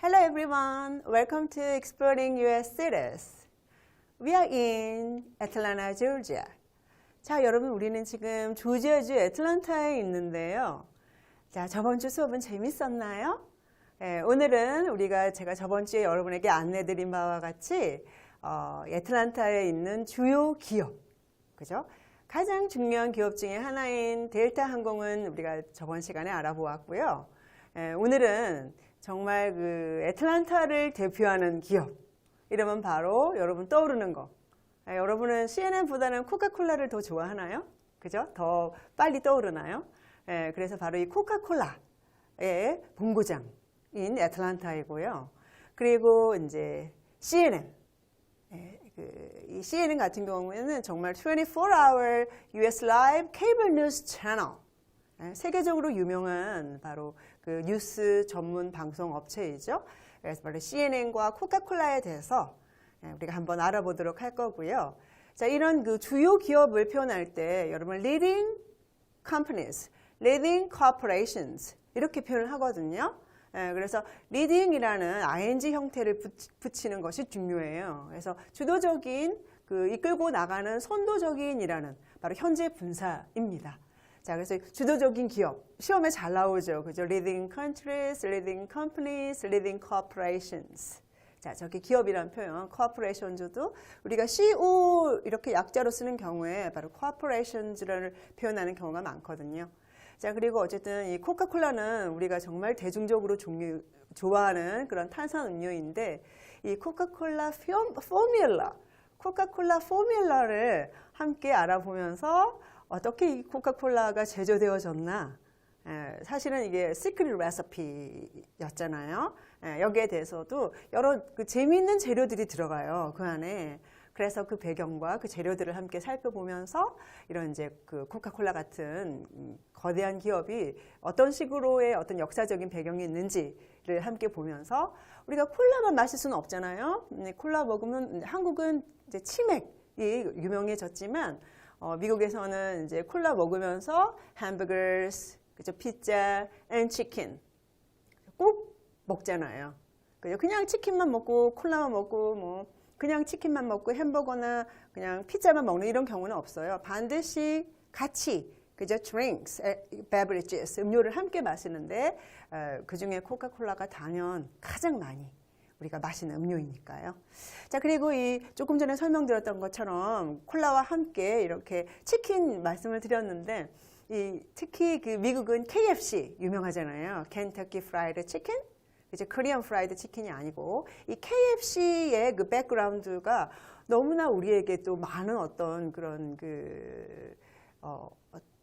Hello everyone, welcome to Exploring US Cities. We are in Atlanta, Georgia. 자, 여러분 우리는 지금 조지아주 애틀랜타에 있는데요. 자, 저번 주 수업은 재밌었나요? 네, 오늘은 제가 저번 주에 여러분에게 안내드린 바와 같이 애틀랜타에 있는 주요 기업, 그죠? 가장 중요한 기업 중에 하나인 델타 항공은 우리가 저번 시간에 알아보았고요. 오늘은 정말 그 애틀랜타를 대표하는 기업, 이러면 바로 여러분 떠오르는 거. 여러분은 CNN보다는 코카콜라를 더 좋아하나요? 그죠? 더 빨리 떠오르나요? 그래서 바로 이 코카콜라의 본고장인 애틀랜타이고요. 그리고 이제 CNN. 이 CNN 같은 경우에는 정말 24-hour US Live Cable News Channel. 세계적으로 유명한 바로 그 뉴스 전문 방송 업체이죠. 그래서 바로 CNN과 코카콜라에 대해서 우리가 한번 알아보도록 할 거고요. 자, 이런 그 주요 기업을 표현할 때 여러분 leading companies, leading corporations 이렇게 표현을 하거든요. 그래서 leading이라는 ing 형태를 붙이는 것이 중요해요. 그래서 주도적인 그 이끌고 나가는 선도적인이라는 바로 현재 분사입니다. 자, 그래서 주도적인 기업, 시험에 잘 나오죠. 그죠? Leading countries, leading companies, leading corporations. 자, 저기 기업이라는 표현, corporations도 우리가 CO 이렇게 약자로 쓰는 경우에 바로 corporations를 표현하는 경우가 많거든요. 자, 그리고 어쨌든 이 코카콜라는 우리가 정말 대중적으로 좋아하는 그런 탄산 음료인데 이 코카콜라 포뮬러를 함께 알아보면서 어떻게 이 코카콜라가 제조되어졌나? 사실은 이게 시크릿 레시피였잖아요. 여기에 대해서도 여러 그 재미있는 재료들이 들어가요. 그 안에. 그래서 그 배경과 그 재료들을 함께 살펴보면서 이런 이제 그 코카콜라 같은 거대한 기업이 어떤 식으로의 어떤 역사적인 배경이 있는지를 함께 보면서 우리가 콜라만 마실 수는 없잖아요. 콜라 먹으면 한국은 이제 치맥이 유명해졌지만 미국에서는 이제 콜라 먹으면서 햄버거스, 그죠? 피자, and 치킨 꼭 먹잖아요. 그냥 치킨만 먹고 콜라만 먹고 뭐 그냥 치킨만 먹고 햄버거나 그냥 피자만 먹는 이런 경우는 없어요. 반드시 같이 그죠? drinks, beverages, 음료를 함께 마시는데 그 중에 코카콜라가 단연 가장 많이 우리가 마시는 음료이니까요. 자, 그리고 이 조금 전에 설명드렸던 것처럼 콜라와 함께 이렇게 치킨 말씀을 드렸는데 특히 그 미국은 KFC 유명하잖아요. Kentucky Fried Chicken. 이제 코리안 프라이드 치킨이 아니고 이 KFC의 그 백그라운드가 너무나 우리에게 또 많은 어떤 그런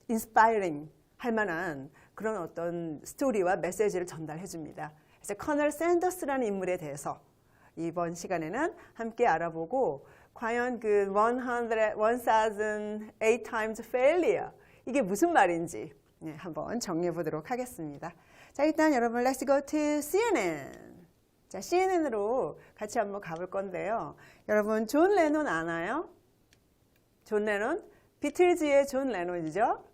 인스파이링 할 만한 그런 어떤 스토리와 메시지를 전달해 줍니다. 그래서 커널 샌더스라는 인물에 대해서 이번 시간에는 함께 알아보고 과연 그 1008 times failure 이게 무슨 말인지 한번 정리해 보도록 하겠습니다. 자, 일단 여러분 let's go to CNN. 자, CNN으로 같이 한번 가볼 건데요. 여러분 존 레논 아나요? 존 레논? 비틀즈의 존 레논이죠.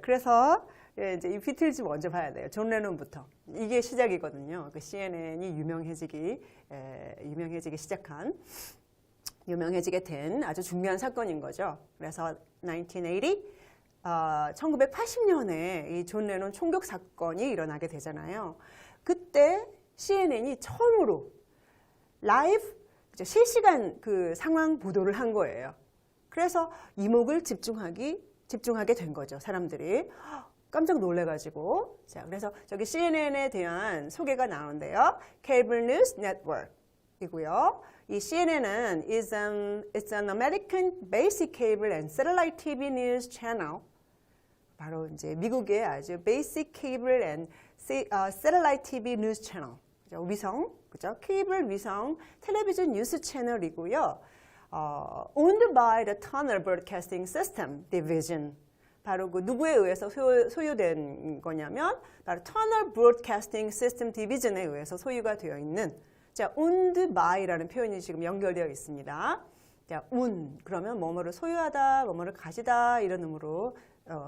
그래서 이제 이 비틀즈 먼저 봐야 돼요. 존 레논부터. 이게 시작이거든요. 그 CNN이 유명해지게 된 아주 중요한 사건인 거죠. 그래서 1980년에 이 존 레논 총격 사건이 일어나게 되잖아요. 그때 CNN이 처음으로 라이브 실시간 그 상황 보도를 한 거예요. 그래서 이목을 집중하게 된 거죠. 사람들이 깜짝 놀래가지고. 자, 그래서 저기 CNN에 대한 소개가 나오는데요. Cable News Network 이고요. 이 CNN은 it's an American basic cable and satellite TV news channel. 바로 이제 미국의 아주 basic cable and satellite TV news channel. 그죠? 위성, 그죠? 케이블 위성 텔레비전 뉴스 채널이고요. owned by the Turner Broadcasting System Division. 바로 그 누구에 의해서 소유된 거냐면 바로 Turner Broadcasting System Division에 의해서 소유가 되어 있는 자, owned by라는 표현이 지금 연결되어 있습니다. 자, own 그러면 뭐뭐를 소유하다, 뭐뭐를 가지다 이런 의미로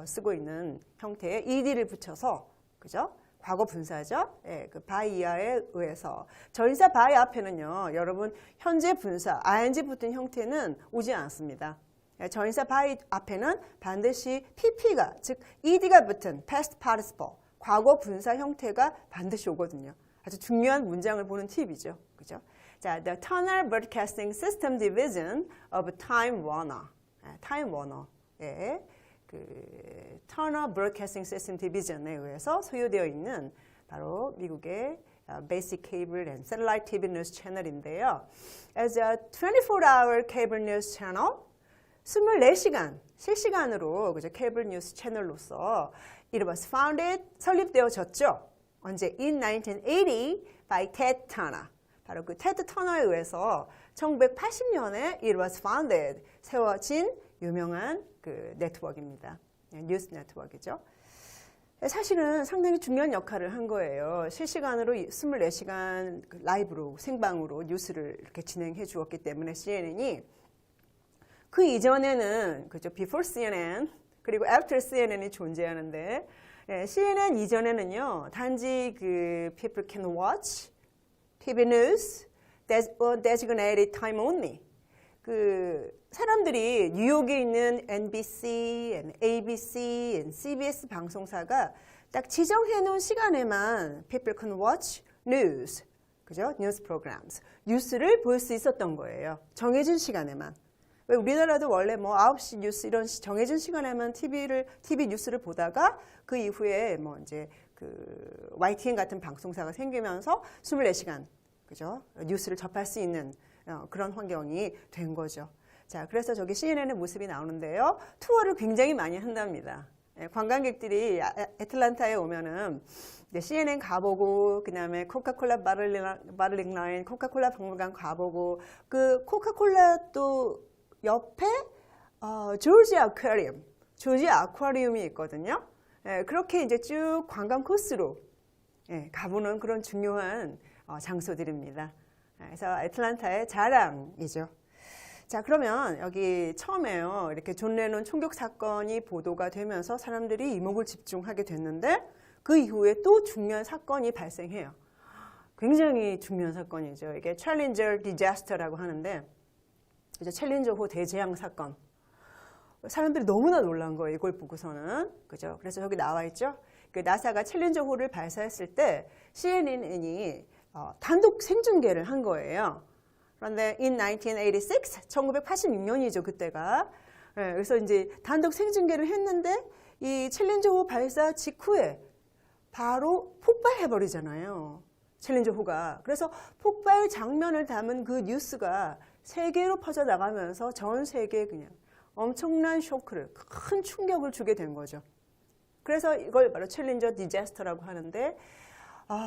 쓰고 있는 형태의 ed를 붙여서 그죠? 과거 분사죠. 예, 그 by 이하에 의해서. 전치사 by 앞에는요, 여러분 현재 분사 ing 붙은 형태는 오지 않습니다. 예, 전치사 by 앞에는 반드시 pp가 즉 ed가 붙은 past participle 과거 분사 형태가 반드시 오거든요. 아주 중요한 문장을 보는 팁이죠. 그죠? 자, the Turner Broadcasting System Division of Time Warner. Time Warner의 그 Turner Broadcasting System Division에 의해서 소유되어 있는 바로 미국의 Basic Cable and Satellite TV News Channel인데요. As a 24-hour cable news channel, 24시간 실시간으로 그죠? 케이블 뉴스 채널로서 it was founded 설립되어졌죠. 언제? In 1980 by Ted Turner. 바로 그 테드 터너에 의해서 1980년에 it was founded 세워진 유명한 그 네트워크입니다. 뉴스 네트워크죠. 사실은 상당히 중요한 역할을 한 거예요. 실시간으로 24시간 라이브로 생방으로 뉴스를 이렇게 진행해 주었기 때문에 CNN이 그 이전에는 그죠 before CNN 그리고 after CNN이 존재하는데 CNN 이전에는요 단지 그 people can watch TV news designated time only 그 사람들이 뉴욕에 있는 NBC, ABC, CBS 방송사가 딱 지정해 놓은 시간에만 people can watch news, 그죠? news programs, 뉴스를 볼 수 있었던 거예요. 정해진 시간에만. 왜 우리나라도 원래 뭐 9시 뉴스 이런 정해진 시간에만 TV 뉴스를 보다가 그 이후에 뭐 이제 그 YTN 같은 방송사가 생기면서 24시간, 그죠? 뉴스를 접할 수 있는 그런 환경이 된 거죠. 자, 그래서 저기 CNN의 모습이 나오는데요. 투어를 굉장히 많이 한답니다. 관광객들이 애틀랜타에 오면은 CNN 가보고 그다음에 코카콜라 바틀링 라인, 코카콜라 박물관 가보고 그 코카콜라 또 옆에 조지아 아쿠아리움이 있거든요. 그렇게 이제 쭉 관광 코스로 가보는 그런 중요한 장소들입니다. 그래서 애틀랜타의 자랑이죠. 자, 그러면 여기 처음에요. 이렇게 존 레논 총격 사건이 보도가 되면서 사람들이 이목을 집중하게 됐는데 그 이후에 또 중요한 사건이 발생해요. 굉장히 중요한 사건이죠. 이게 챌린저 디자스터라고 하는데 이제 챌린저호 대재앙 사건. 사람들이 너무나 놀란 거예요. 이걸 보고서는. 그죠? 그래서 여기 나와 있죠. 그 나사가 챌린저호를 발사했을 때 CNN이 단독 생중계를 한 거예요. 그런데 in 1986, 1986년이죠, 그때가. 그래서 이제 단독 생중계를 했는데 이 챌린저호 발사 직후에 바로 폭발해버리잖아요. 챌린저호가. 그래서 폭발 장면을 담은 그 뉴스가 세계로 퍼져나가면서 전 세계에 그냥 엄청난 쇼크를, 큰 충격을 주게 된 거죠. 그래서 이걸 바로 챌린저 디자스터라고 하는데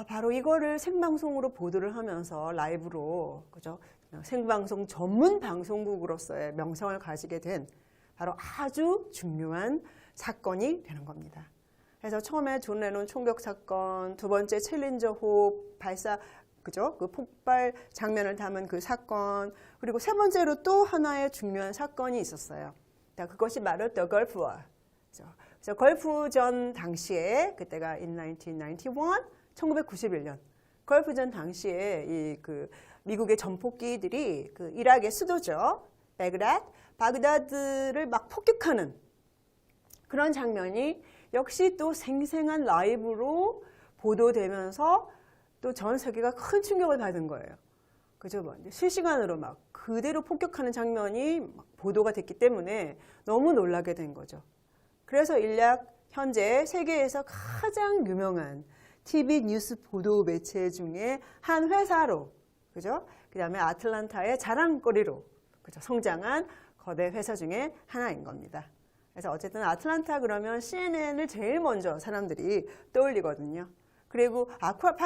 바로 이거를 생방송으로 보도를 하면서 라이브로 그죠? 생방송 전문 방송국으로서의 명성을 가지게 된 바로 아주 중요한 사건이 되는 겁니다. 그래서 처음에 존 레논 총격 사건, 두 번째 챌린저호 발사, 그죠? 그 폭발 장면을 담은 그 사건, 그리고 세 번째로 또 하나의 중요한 사건이 있었어요. 그것이 바로 The Gulf War. 그래서 걸프전 당시에 그때가 in 1991, 1991년 걸프전 당시에 이 그 미국의 전폭기들이 그 이락의 수도죠. 바그다드를 막 폭격하는 그런 장면이 역시 또 생생한 라이브로 보도되면서 또 전 세계가 큰 충격을 받은 거예요. 그죠? 뭐 실시간으로 막 그대로 폭격하는 장면이 막 보도가 됐기 때문에 너무 놀라게 된 거죠. 그래서 일약 현재 세계에서 가장 유명한 TV 뉴스 보도 매체 중에 한 회사로, 그죠? 그 다음에 아틀란타의 자랑거리로, 그죠? 성장한 거대 회사 중에 하나인 겁니다. 그래서 어쨌든 아틀란타 그러면 CNN을 제일 먼저 사람들이 떠올리거든요. 그리고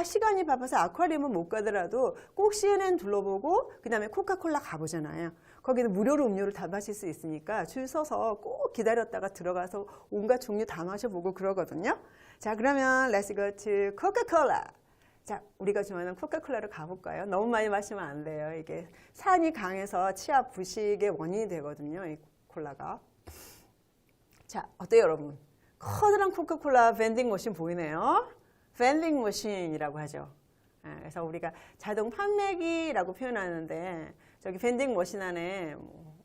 시간이 바빠서 아쿠아리움은 못 가더라도 꼭 CNN 둘러보고 그 다음에 코카콜라 가보잖아요. 거기는 무료로 음료를 다 마실 수 있으니까 줄 서서 꼭 기다렸다가 들어가서 온갖 종류 다 마셔보고 그러거든요. 자, 그러면 let's go to 코카콜라. 자, 우리가 좋아하는 코카콜라로 가볼까요? 너무 많이 마시면 안 돼요. 이게 산이 강해서 치아 부식의 원인이 되거든요. 이 콜라가. 자, 어때요, 여러분? 커다란 코카콜라 밴딩 머신 보이네요. vending machine이라고 하죠. 그래서 우리가 자동 판매기라고 표현하는데 저기 vending machine 안에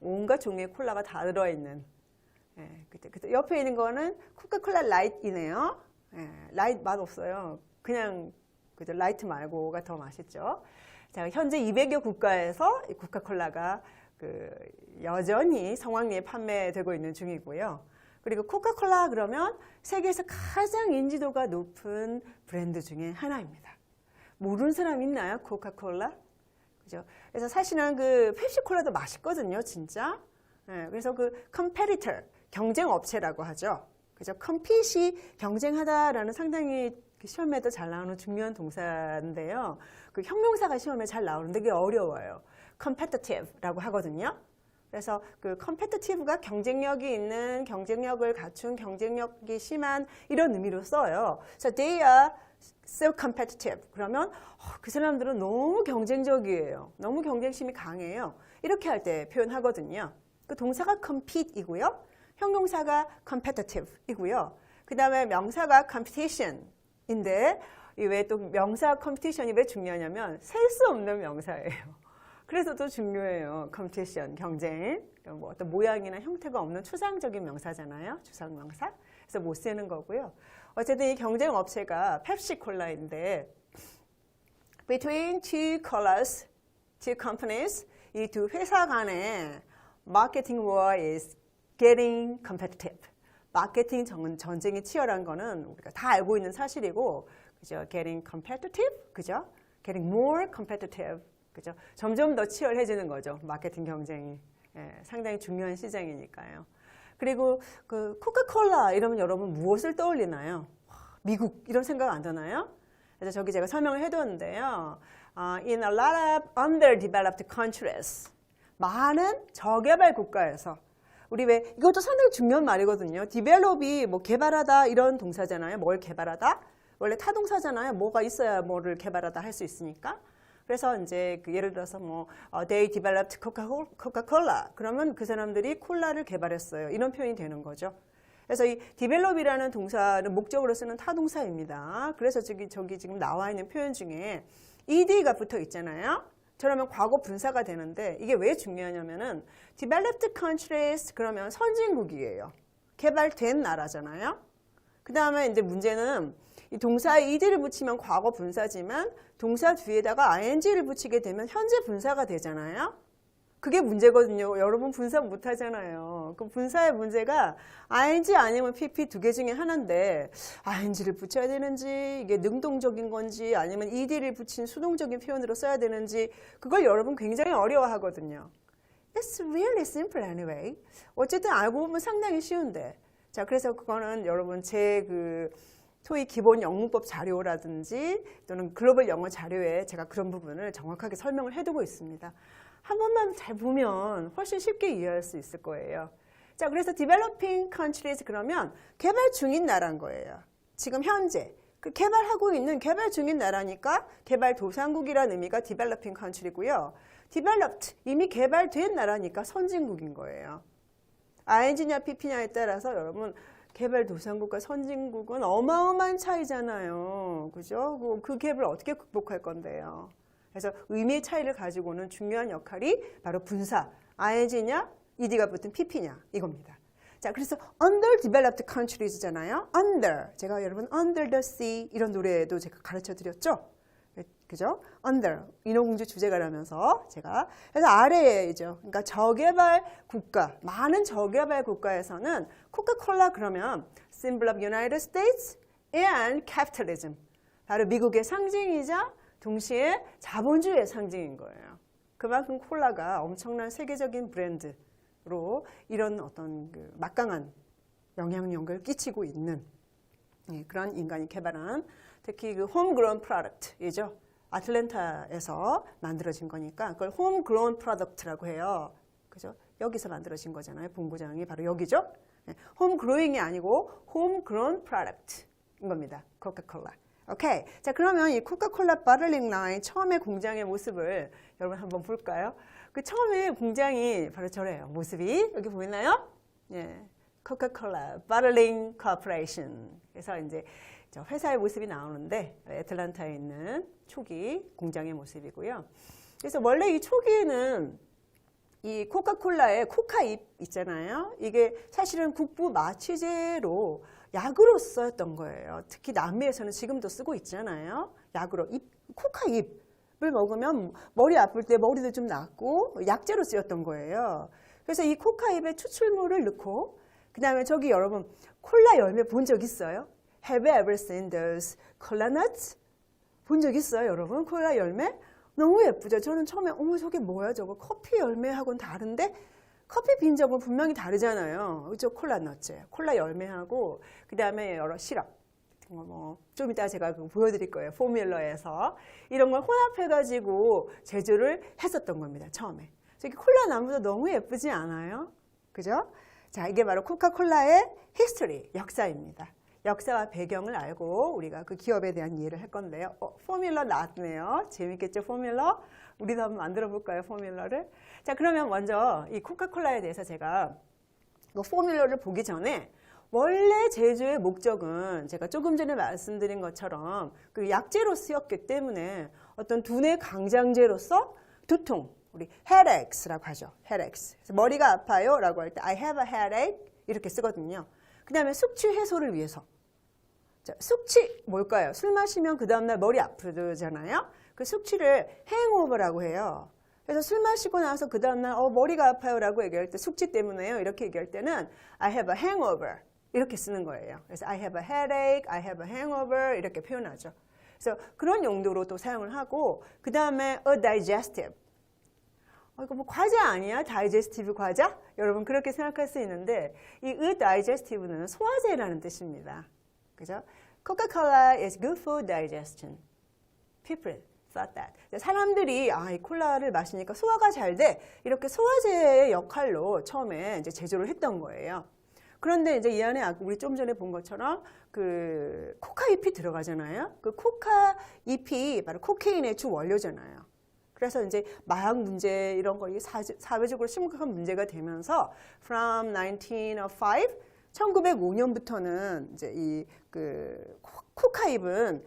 온갖 종류의 콜라가 다 들어있는. 그때 옆에 있는 거는 코카콜라 라이트이네요. 라이트 맛 없어요. 그냥 그죠? 라이트 말고가 더 맛있죠. 자, 현재 200여 국가에서 이 코카콜라가 여전히 성황리에 판매되고 있는 중이고요. 그리고 코카콜라 그러면 세계에서 가장 인지도가 높은 브랜드 중에 하나입니다. 모르는 사람 있나요? 코카콜라? 그죠? 그래서 사실은 펩시콜라도 맛있거든요, 진짜. 그래서 competitor, 경쟁 업체라고 하죠. 그죠? compet이 경쟁하다라는 상당히 시험에도 잘 나오는 중요한 동사인데요. 형용사가 시험에 잘 나오는데 그게 어려워요. competitive라고 하거든요. 그래서 competitive가 경쟁력이 있는, 경쟁력을 갖춘, 경쟁력이 심한 이런 의미로 써요. So they are so competitive. 그러면 그 사람들은 너무 경쟁적이에요. 너무 경쟁심이 강해요. 이렇게 할 때 표현하거든요. 그 동사가 compete이고요. 형용사가 competitive이고요. 그 다음에 명사가 competition인데 왜 또 명사 competition이 왜 중요하냐면 셀 수 없는 명사예요. 그래서 또 중요해요. competition, 경쟁. 뭐 어떤 모양이나 형태가 없는 추상적인 명사잖아요. 추상명사. 그래서 못 쓰는 거고요. 어쨌든 이 경쟁 업체가 펩시콜라인데 between two colas, two companies, 이 두 회사 간의 marketing war is getting competitive. 마케팅 전쟁이 치열한 거는 우리가 다 알고 있는 사실이고, 그죠? getting competitive, 그죠? getting more competitive. 그죠? 점점 더 치열해지는 거죠. 마케팅 경쟁이. 상당히 중요한 시장이니까요. 그리고 코카콜라 이러면 여러분 무엇을 떠올리나요? 미국 이런 생각 안 드나요? 그래서 저기 제가 설명을 해두었는데요. In a lot of underdeveloped countries, 많은 저개발 국가에서 우리 왜 이것도 상당히 중요한 말이거든요. develop이 뭐 개발하다 이런 동사잖아요. 뭘 개발하다? 원래 타동사잖아요. 뭐가 있어야 뭐를 개발하다 할 수 있으니까. 그래서 이제 예를 들어서 they developed Coca-Cola. 그러면 그 사람들이 콜라를 개발했어요. 이런 표현이 되는 거죠. 그래서 이 develop이라는 동사는 목적으로 쓰는 타동사입니다. 그래서 저기 지금 나와 있는 표현 중에 ed가 붙어 있잖아요. 저러면 과거 분사가 되는데 이게 왜 중요하냐면은 developed countries 그러면 선진국이에요. 개발된 나라잖아요. 그 다음에 이제 문제는 이 동사에 ed를 붙이면 과거 분사지만 동사 뒤에다가 ing를 붙이게 되면 현재 분사가 되잖아요. 그게 문제거든요. 여러분 분사 못 하잖아요. 그 분사의 문제가 ing 아니면 pp 두 개 중에 하나인데 ing를 붙여야 되는지 이게 능동적인 건지 아니면 ed를 붙인 수동적인 표현으로 써야 되는지 그걸 여러분 굉장히 어려워하거든요. It's really simple anyway. 어쨌든 알고 보면 상당히 쉬운데. 자, 그래서 그거는 여러분 제 토익 기본 영문법 자료라든지 또는 글로벌 영어 자료에 제가 그런 부분을 정확하게 설명을 해두고 있습니다. 한 번만 잘 보면 훨씬 쉽게 이해할 수 있을 거예요. 자, 그래서 developing countries 그러면 개발 중인 나라인 거예요. 지금 현재 개발하고 있는 개발 중인 나라니까 개발도상국이라는 의미가 developing country고요. developed 이미 개발된 나라니까 선진국인 거예요. ing냐 pp냐에 따라서 여러분 개발도상국과 선진국은 어마어마한 차이잖아요. 그죠? 그 갭을 어떻게 극복할 건데요. 그래서 의미의 차이를 가지고는 중요한 역할이 바로 분사, ing냐, ed가 붙은 pp냐 이겁니다. 자, 그래서 underdeveloped countries잖아요. under, 제가 여러분 under the sea 이런 노래도 제가 가르쳐 드렸죠. 그죠? under, 인어공주 주제가라면서 제가 그래서 아래에죠. 그러니까 저개발 국가, 많은 저개발 국가에서는 코카콜라 그러면 symbol of United States and capitalism. 바로 미국의 상징이자 동시에 자본주의의 상징인 거예요. 그만큼 콜라가 엄청난 세계적인 브랜드로 이런 어떤 막강한 영향력을 끼치고 있는 그런 인간이 개발한 특히 homegrown product이죠. 아틀랜타에서 만들어진 거니까 그걸 homegrown product라고 해요. 그죠? 여기서 만들어진 거잖아요. 본고장이 바로 여기죠. homegrowing이 아니고 homegrown product인 겁니다. 코카콜라. 오케이. 자, 그러면 이 코카콜라 바틀링 라인 처음에 공장의 모습을 여러분 한번 볼까요? 그 처음에 공장이 바로 저래요. 모습이 여기 보이나요? 예. 코카콜라 바틀링 코퍼레이션. 그래서 이제 회사의 모습이 나오는데 애틀란타에 있는 초기 공장의 모습이고요. 그래서 원래 이 초기에는 이 코카콜라의 코카잎 있잖아요. 이게 사실은 국부 마취제로 약으로 쓰였던 거예요. 특히 남미에서는 지금도 쓰고 있잖아요. 약으로 코카잎을 먹으면 머리 아플 때 머리도 좀 낫고 약재로 쓰였던 거예요. 그래서 이 코카잎에 추출물을 넣고 그 다음에 저기 여러분 콜라 열매 본 적 있어요? Have you ever seen those cola nuts? 본 적 있어요, 여러분? 콜라 열매? 너무 예쁘죠? 저는 처음에 어머 저게 뭐야 저거 커피 열매하고는 다른데 커피 빈정은 분명히 다르잖아요. 그죠? 콜라 넛즈, 콜라 열매하고 그 다음에 여러 시럽 좀 이따 제가 보여드릴 거예요. 포뮬러에서 이런 걸 혼합해가지고 제조를 했었던 겁니다. 처음에. 저기 콜라 나무도 너무 예쁘지 않아요? 그죠? 자, 이게 바로 코카콜라의 히스토리, 역사입니다. 역사와 배경을 알고 우리가 그 기업에 대한 이해를 할 건데요. 포뮬러 나왔네요. 재밌겠죠, 포뮬러? 우리도 한번 만들어 볼까요, 포뮬러를? 자, 그러면 먼저 이 코카콜라에 대해서 제가 그 포뮬러를 보기 전에 원래 제조의 목적은 제가 조금 전에 말씀드린 것처럼 그 약재로 쓰였기 때문에 어떤 두뇌 강장제로서 두통, 우리 headache라고 하죠. headaches. 그래서 머리가 아파요 라고 할 때 I have a headache 이렇게 쓰거든요. 그 다음에 숙취 해소를 위해서. 자, 숙취 뭘까요? 술 마시면 그 다음날 머리 아프잖아요. 그 숙취를 hangover라고 해요. 그래서 술 마시고 나서 그 다음날 머리가 아파요 라고 얘기할 때 숙취 때문에요. 이렇게 얘기할 때는 I have a hangover 이렇게 쓰는 거예요. 그래서 I have a headache, I have a hangover 이렇게 표현하죠. 그래서 그런 용도로 또 사용을 하고 그 다음에 a digestive. 이거 뭐 과자 아니야? 다이제스티브 과자? 여러분 그렇게 생각할 수 있는데 이 a digestive는 소화제라는 뜻입니다. 그죠? Coca-Cola is good for digestion. People thought that. 사람들이 이 콜라를 마시니까 소화가 잘 돼. 이렇게 소화제의 역할로 처음에 이제 제조를 했던 거예요. 그런데 이제 이 안에 우리 좀 전에 본 것처럼 그 코카잎이 들어가잖아요. 그 코카잎이 바로 코케인의 주 원료잖아요. 그래서 이제 마약 문제 이런 거 사회적으로 심각한 문제가 되면서 from 1905 1905년부터는 이제 이 그 코카잎은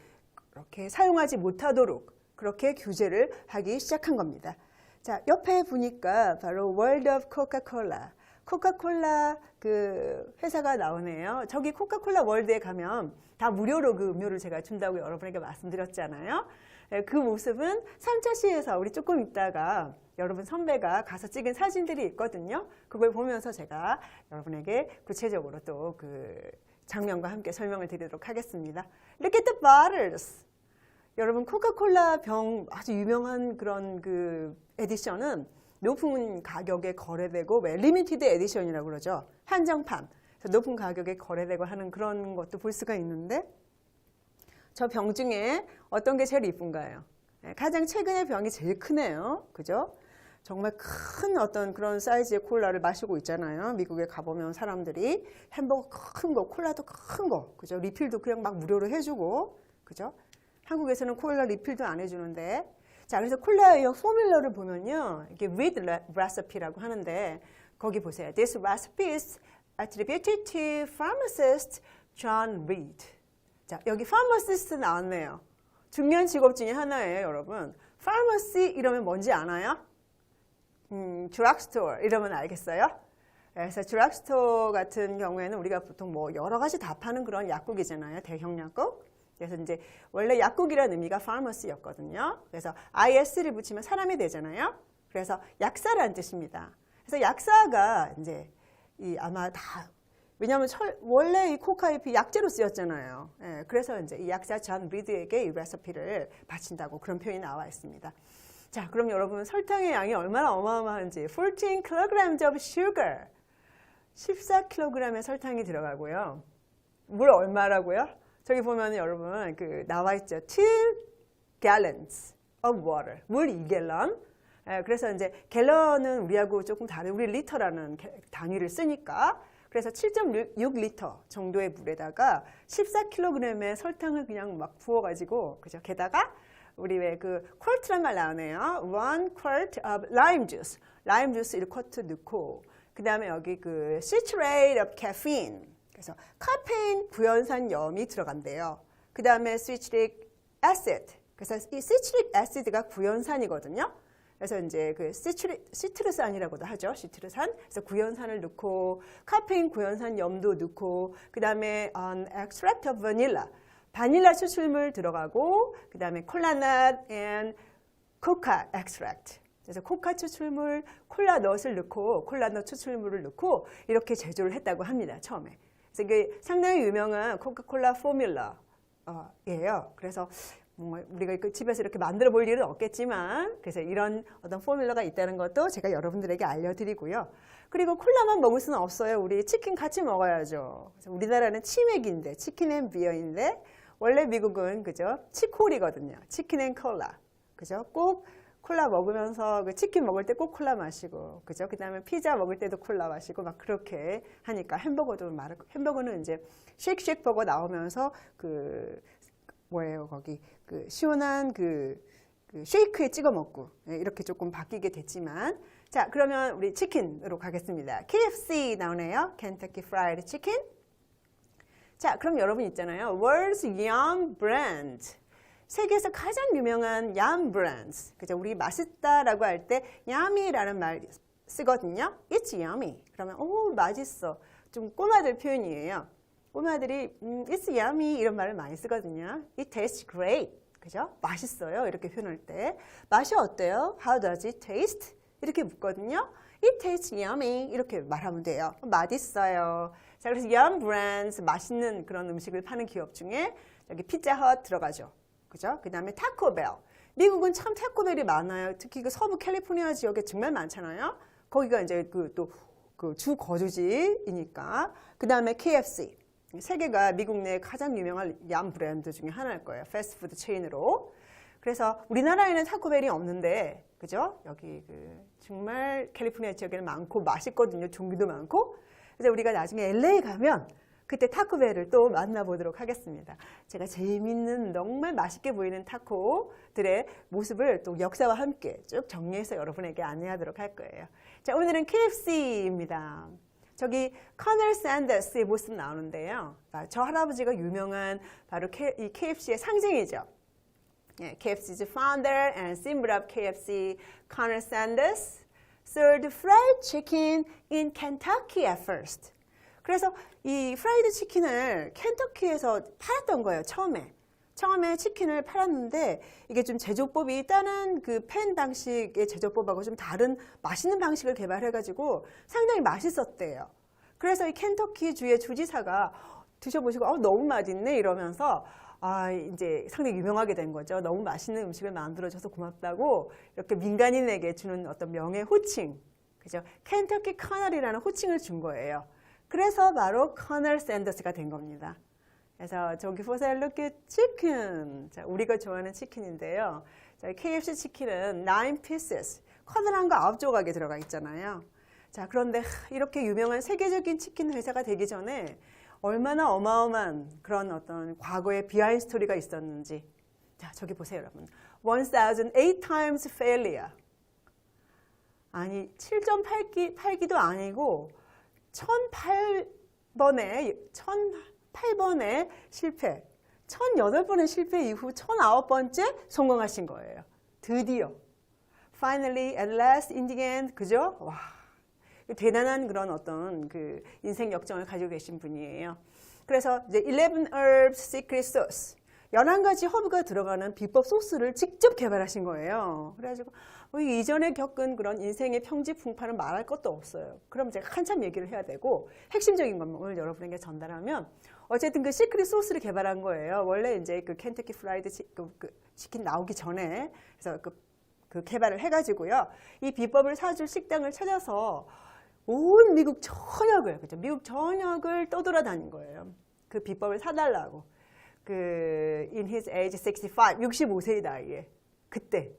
그렇게 사용하지 못하도록 그렇게 규제를 하기 시작한 겁니다. 자, 옆에 보니까 바로 World of Coca-Cola. 코카콜라 그 회사가 나오네요. 저기 코카콜라 월드에 가면 다 무료로 그 음료를 제가 준다고 여러분에게 말씀드렸잖아요. 그 모습은 3차 시에서 우리 조금 있다가 여러분 선배가 가서 찍은 사진들이 있거든요. 그걸 보면서 제가 여러분에게 구체적으로 또 그 장면과 함께 설명을 드리도록 하겠습니다. Look at the bottles. 여러분 코카콜라 병 아주 유명한 그런 그 에디션은 높은 가격에 거래되고 리미티드 에디션이라고 그러죠. 한정판. 높은 가격에 거래되고 하는 그런 것도 볼 수가 있는데 저 병 중에 어떤 게 제일 이쁜가요? 가장 최근의 병이 제일 크네요. 그죠? 정말 큰 어떤 그런 사이즈의 콜라를 마시고 있잖아요. 미국에 가보면 사람들이 햄버거 큰 거, 콜라도 큰 거, 그죠? 리필도 그냥 막 무료로 해주고, 그죠? 한국에서는 콜라 리필도 안 해주는데, 자, 그래서 콜라의 포뮬러를 보면요, 이게 read recipe라고 하는데 거기 보세요. This recipe is attributed to pharmacist John Reed. 자, 여기 pharmacist 나왔네요. 중요한 직업 중에 하나예요, 여러분. pharmacy 이러면 뭔지 아나요? drugstore 이러면 알겠어요? 그래서 drugstore 같은 경우에는 우리가 보통 뭐 여러 가지 다 파는 그런 약국이잖아요. 대형 약국. 그래서 이제 원래 약국이라는 의미가 pharmacy였거든요. 그래서 is를 붙이면 사람이 되잖아요. 그래서 약사라는 뜻입니다. 그래서 약사가 이제 아마 다 왜냐하면 원래 이 코카잎이 약재로 쓰였잖아요. 예, 그래서 이제 이 약사 존 리드에게 이 레시피를 바친다고 그런 표현이 나와 있습니다. 자, 그럼 여러분 설탕의 양이 얼마나 어마어마한지 14kg of sugar 14kg의 설탕이 들어가고요. 물 얼마라고요? 저기 보면 여러분 그 나와 있죠. 2 gallons of water. 물 2갤런. 그래서 이제 갤런은 우리하고 조금 다른 우리 리터라는 단위를 쓰니까 그래서 7.6리터 정도의 물에다가 14kg의 설탕을 그냥 막 부어가지고 그죠? 게다가 우리 왜 그 쿼트란 말 나오네요. 1 quart of lime juice. 라임 주스 1쿼트 넣고 그 다음에 여기 그 citrate of caffeine. 그래서 카페인 구연산염이 들어간대요. 그 다음에 citric acid. 그래서 이 citric acid가 구연산이거든요. 그래서 이제 그 시트르산이라고도 하죠. 시트르산. 그래서 구연산을 넣고 카페인 구연산 염도 넣고 그 다음에 extract of vanilla. 바닐라 추출물 들어가고 그 다음에 콜라넛 and coca extract. 그래서 코카 추출물, 콜라넛을 넣고 콜라넛 추출물을 넣고 이렇게 제조를 했다고 합니다. 처음에. 그래서 이게 상당히 유명한 코카콜라 포뮬러예요. 그래서 우리가 집에서 이렇게 만들어 볼 일은 없겠지만 그래서 이런 어떤 포뮬러가 있다는 것도 제가 여러분들에게 알려드리고요. 그리고 콜라만 먹을 수는 없어요. 우리 치킨 같이 먹어야죠. 그래서 우리나라는 치맥인데 치킨 앤 비어인데 원래 미국은 그죠? 치콜이거든요. 치킨 앤 콜라. 그죠? 꼭 콜라 먹으면서 그 치킨 먹을 때 꼭 콜라 마시고 그죠? 그다음에 피자 먹을 때도 콜라 마시고 막 그렇게 하니까 햄버거는 이제 쉐이크 버거 나오면서 그 뭐예요? 거기 그 시원한 그 쉐이크에 찍어 먹고 이렇게 조금 바뀌게 됐지만 자, 그러면 우리 치킨으로 가겠습니다. KFC 나오네요. Kentucky Fried Chicken. 자, 그럼 여러분 있잖아요. World's Yum Brand. 세계에서 가장 유명한 Yum Brands. 그죠? 우리 맛있다라고 할 때 Yummy라는 말 쓰거든요. It's yummy. 그러면 오, 맛있어. 좀 꼬마들 표현이에요. 꼬마들이 It's yummy 이런 말을 많이 쓰거든요. It tastes great. 그죠? 맛있어요. 이렇게 표현할 때. 맛이 어때요? How does it taste? 이렇게 묻거든요. It tastes yummy. 이렇게 말하면 돼요. 맛있어요. 자, 그래서 Yum Brands, 맛있는 그런 음식을 파는 기업 중에 여기 피자헛 들어가죠. 그죠? 그 다음에 타코벨. 미국은 참 타코벨이 많아요. 특히 그 서부 캘리포니아 지역에 정말 많잖아요. 거기가 이제 그 주 거주지이니까. 그 다음에 KFC. 세 개가 미국 내 가장 유명한 얌 브랜드 중에 하나일 거예요. 패스트푸드 체인으로. 그래서 우리나라에는 타코벨이 없는데, 그죠? 여기 정말 캘리포니아 지역에는 많고 맛있거든요. 종류도 많고. 그래서 우리가 나중에 LA 가면 그때 타코벨을 또 만나보도록 하겠습니다. 제가 재미있는 정말 맛있게 보이는 타코들의 모습을 또 역사와 함께 쭉 정리해서 여러분에게 안내하도록 할 거예요. 자, 오늘은 KFC입니다. 저기 커널 샌더스의 모습 나오는데요. 저 할아버지가 유명한 바로 이 KFC의 상징이죠. KFC's founder and symbol of KFC, Colonel Sanders, served fried chicken in Kentucky at first. 그래서 이 프라이드 치킨을 켄터키에서 팔았던 거예요. 처음에 치킨을 팔았는데 이게 좀 제조법이 다른 그 팬 방식의 제조법하고 좀 다른 맛있는 방식을 개발해가지고 상당히 맛있었대요. 그래서 이 켄터키 주의 주지사가 드셔보시고 너무 맛있네 이러면서 이제 상당히 유명하게 된 거죠. 너무 맛있는 음식을 만들어줘서 고맙다고 이렇게 민간인에게 주는 어떤 명예 호칭, 그죠? 켄터키 커널이라는 호칭을 준 거예요. 그래서 바로 커널 샌더스가 된 겁니다. 그래서 저기 보세요. Look at chicken. 자, 우리가 좋아하는 치킨인데요. 자, KFC 치킨은 9 pieces. 커다란 거 9조각에 들어가 있잖아요. 자, 그런데 이렇게 유명한 세계적인 치킨 회사가 되기 전에 얼마나 어마어마한 그런 어떤 과거의 비하인드 스토리가 있었는지. 자, 저기 보세요, 여러분. 1008 times failure. 아니, 7.8기도 아니고 1008번의 실패, 1008번의 실패 이후 1009번째 성공하신 거예요. 드디어. Finally, at last, in the end. 그죠? 와, 대단한 그런 어떤 그 인생 역정을 가지고 계신 분이에요. 그래서 이제 11 herbs secret sauce. 11가지 허브가 들어가는 비법 소스를 직접 개발하신 거예요. 그래가지고 이전에 겪은 그런 인생의 평지풍파는 말할 것도 없어요. 그럼 제가 한참 얘기를 해야 되고 핵심적인 것만 오늘 여러분에게 전달하면 어쨌든 그 시크릿 소스를 개발한 거예요. 원래 이제 그 켄터키 프라이드 치킨 나오기 전에 그래서 그 개발을 해가지고요. 이 비법을 사줄 식당을 찾아서 온 미국 전역을, 그죠? 미국 전역을 떠돌아다닌 거예요. 그 비법을 사달라고. in his age 65세의 나이에 그때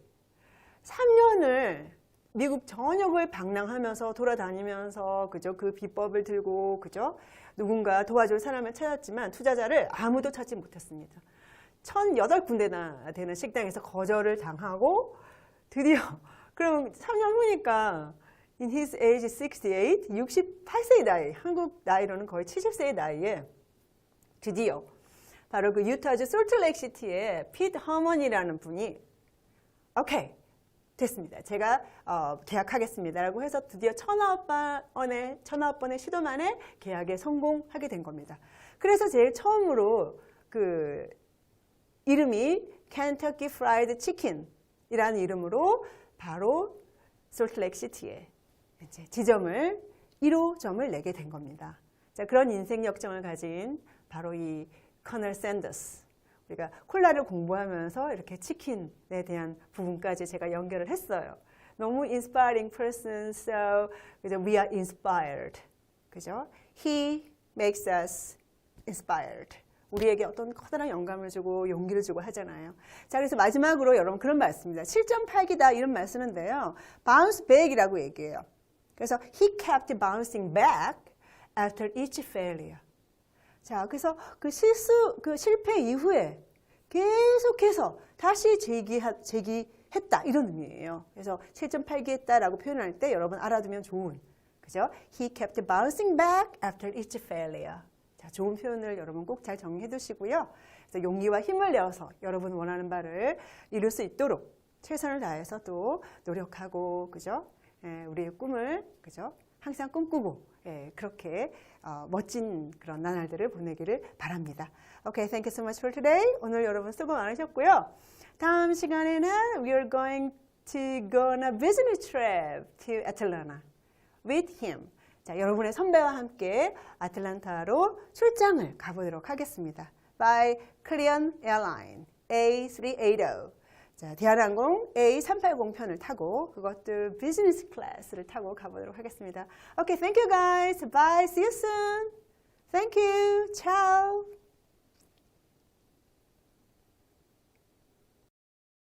3년을 미국 전역을 방랑하면서 돌아다니면서 그죠? 그 비법을 들고 그죠? 누군가 도와줄 사람을 찾았지만 투자자를 아무도 찾지 못했습니다. 1008군데나 되는 식당에서 거절을 당하고 드디어 그럼 3년 후니까 in his age 68, 68세의 나이, 한국 나이로는 거의 70세의 나이에 드디어 바로 그 유타주 솔트레이크시티의 피트 허먼이라는 분이 오케이 됐습니다. 제가 계약하겠습니다라고 해서 드디어 1,900번의 시도 만에 계약에 성공하게 된 겁니다. 그래서 제일 처음으로 그 이름이 켄터키 프라이드 치킨이라는 이름으로 바로 솔트레이크시티에 이제 지점을 1호점을 내게 된 겁니다. 자, 그런 인생 역정을 가진 바로 이 커널 샌더스. 우리가 콜라를 공부하면서 이렇게 치킨에 대한 부분까지 제가 연결을 했어요. 너무 inspiring person, so we are inspired. 그죠? He makes us inspired. 우리에게 어떤 커다란 영감을 주고 용기를 주고 하잖아요. 자, 그래서 마지막으로 여러분 그런 말씀입니다. 7.8기다 이런 말씀인데요. bounce back이라고 얘기해요. 그래서 he kept bouncing back after each failure. 자, 그래서 그 실패 이후에 계속해서 다시 제기했다 이런 의미예요. 그래서 7.8기 했다라고 표현할 때 여러분 알아두면 좋은, 그죠? He kept bouncing back after each failure. 자, 좋은 표현을 여러분 꼭 잘 정리해 두시고요. 그래서 용기와 힘을 내어서 여러분 원하는 바를 이룰 수 있도록 최선을 다해서 또 노력하고, 그죠? 우리의 꿈을, 그죠? 항상 꿈꾸고, 그렇게 멋진 그런 나날들을 보내기를 바랍니다. Okay, thank you so much for today. 오늘 여러분 수고 많으셨고요. 다음 시간에는 we are going to go on a business trip to Atlanta with him. 자, 여러분의 선배와 함께 아틀란타로 출장을 가보도록 하겠습니다. By Korean Airline A380. 자, 대한항공 A380 편을 타고 그것도 비즈니스 클래스를 타고 가보도록 하겠습니다. Okay, thank you guys. Bye. See you soon. Thank you. Ciao.